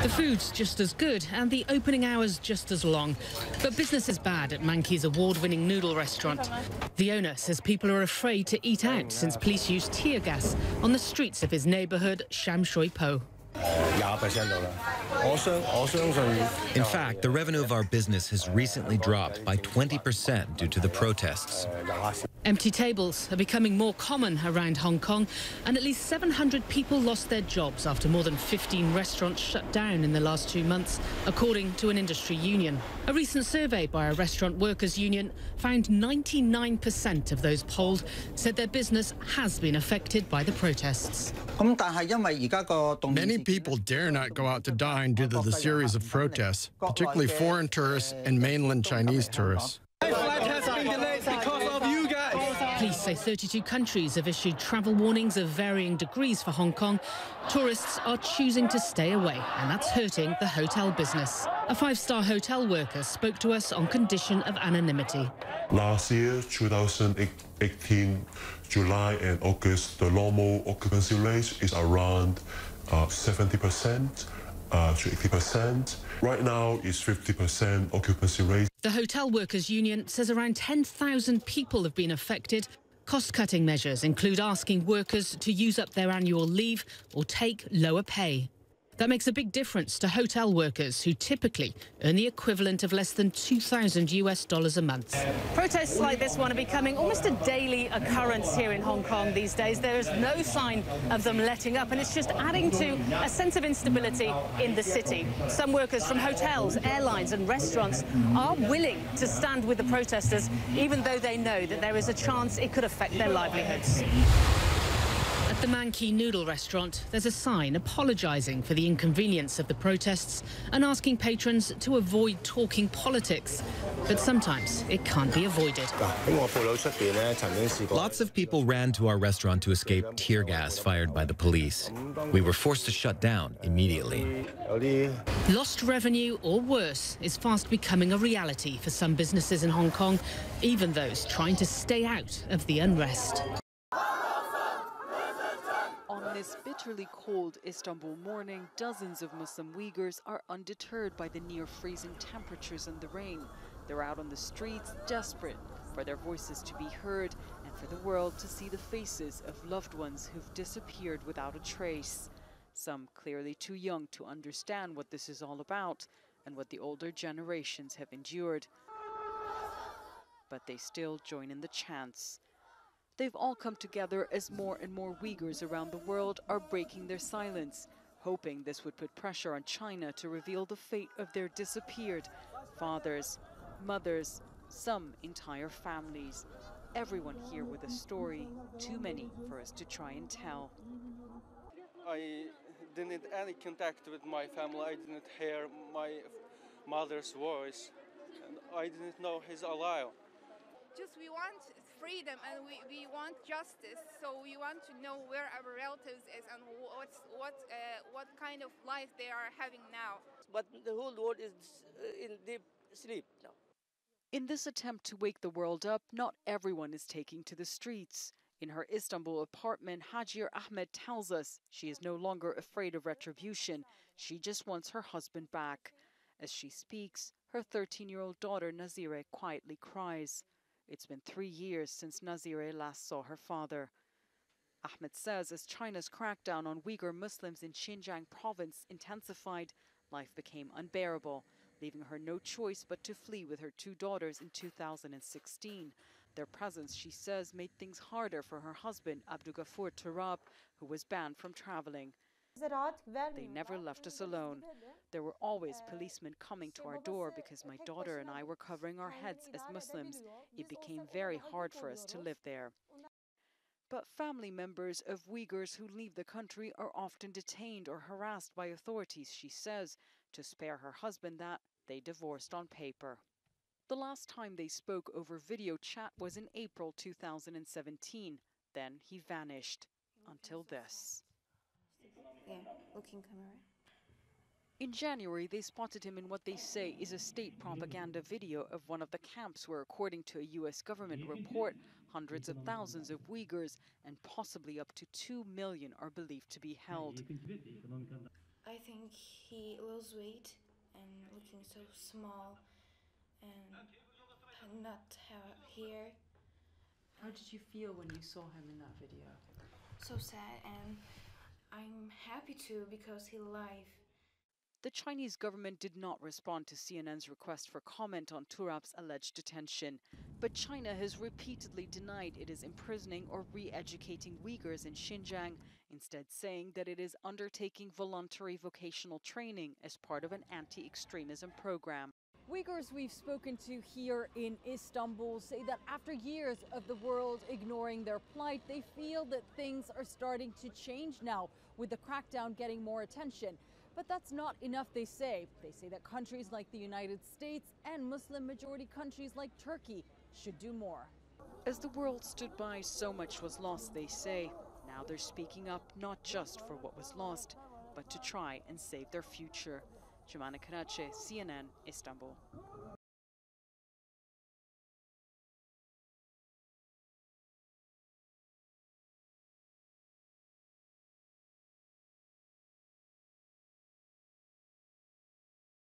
The food's just as good and the opening hours just as long. But business is bad at Manki's award-winning noodle restaurant. The owner says people are afraid to eat out since police used tear gas on the streets of his neighbourhood, Sham Shui Po. In fact, the revenue of our business has recently dropped by 20% due to the protests. Empty tables are becoming more common around Hong Kong, and at least 700 people lost their jobs after more than 15 restaurants shut down in the last 2 months, according to an industry union. A recent survey by a restaurant workers' union found 99% of those polled said their business has been affected by the protests. Many people dare not go out to dine due to the series of protests, particularly foreign tourists and mainland Chinese tourists. Police say 32 countries have issued travel warnings of varying degrees for Hong Kong. Tourists are choosing to stay away, and that's hurting the hotel business. A five-star hotel worker spoke to us on condition of anonymity. Last year, 2018, July and August, the normal occupancy rate is around 70% to 80%. Right now, it's 50% occupancy rate. The Hotel Workers Union says around 10,000 people have been affected. Cost-cutting measures include asking workers to use up their annual leave or take lower pay. That makes a big difference to hotel workers who typically earn the equivalent of less than $2,000 a month. Protests like this one are becoming almost a daily occurrence here in Hong Kong these days. There is no sign of them letting up, and it's just adding to a sense of instability in the city. Some workers from hotels, airlines and restaurants are willing to stand with the protesters, even though they know that there is a chance it could affect their livelihoods. At the Manki Noodle restaurant, there's a sign apologising for the inconvenience of the protests and asking patrons to avoid talking politics. But sometimes it can't be avoided. Lots of people ran to our restaurant to escape tear gas fired by the police. We were forced to shut down immediately. Lost revenue, or worse, is fast becoming a reality for some businesses in Hong Kong, even those trying to stay out of the unrest. On this bitterly cold Istanbul morning, dozens of Muslim Uyghurs are undeterred by the near-freezing temperatures and the rain. They're out on the streets, desperate for their voices to be heard and for the world to see the faces of loved ones who've disappeared without a trace. Some clearly too young to understand what this is all about and what the older generations have endured. But they still join in the chants. They've all come together as more and more Uyghurs around the world are breaking their silence, hoping this would put pressure on China to reveal the fate of their disappeared fathers, mothers, some entire families. Everyone here with a story, too many for us to try and tell. I didn't have any contact with my family. I didn't hear my mother's voice, and I didn't know he's alive. Just we want freedom and we want justice, so we want to know where our relatives is and what kind of life they are having now. But the whole world is in deep sleep now. In this attempt to wake the world up, not everyone is taking to the streets. In her Istanbul apartment, Hajir Ahmed tells us she is no longer afraid of retribution. She just wants her husband back. As she speaks, her 13-year-old daughter Nazire quietly cries. It's been 3 years since Nazire last saw her father. Ahmed says as China's crackdown on Uyghur Muslims in Xinjiang province intensified, life became unbearable, leaving her no choice but to flee with her 2 daughters in 2016. Their presence, she says, made things harder for her husband, Abdulgafur Turab, who was banned from traveling. They never left us alone. There were always policemen coming to our door because my daughter and I were covering our heads as Muslims. It became very hard for us to live there. But family members of Uyghurs who leave the country are often detained or harassed by authorities, she says. To spare her husband that, they divorced on paper. The last time they spoke over video chat was in April 2017. Then he vanished. Until this. Yeah, looking camera. In January, they spotted him in what they say is a state propaganda video of one of the camps where, according to a U.S. government report, hundreds of thousands of Uyghurs and possibly up to 2 million are believed to be held. I think he lost weight and looking so small and not have hair. How did you feel when you saw him in that video? So sad, and I'm happy too because he's alive. The Chinese government did not respond to CNN's request for comment on Turab's alleged detention, but China has repeatedly denied it is imprisoning or re-educating Uyghurs in Xinjiang, instead saying that it is undertaking voluntary vocational training as part of an anti-extremism program. Uyghurs we've spoken to here in Istanbul say that after years of the world ignoring their plight, they feel that things are starting to change now, with the crackdown getting more attention. But that's not enough, they say. They say that countries like the United States and Muslim-majority countries like Turkey should do more. As the world stood by, so much was lost, they say. Now they're speaking up not just for what was lost, but to try and save their future. Jumana Karache, CNN, Istanbul.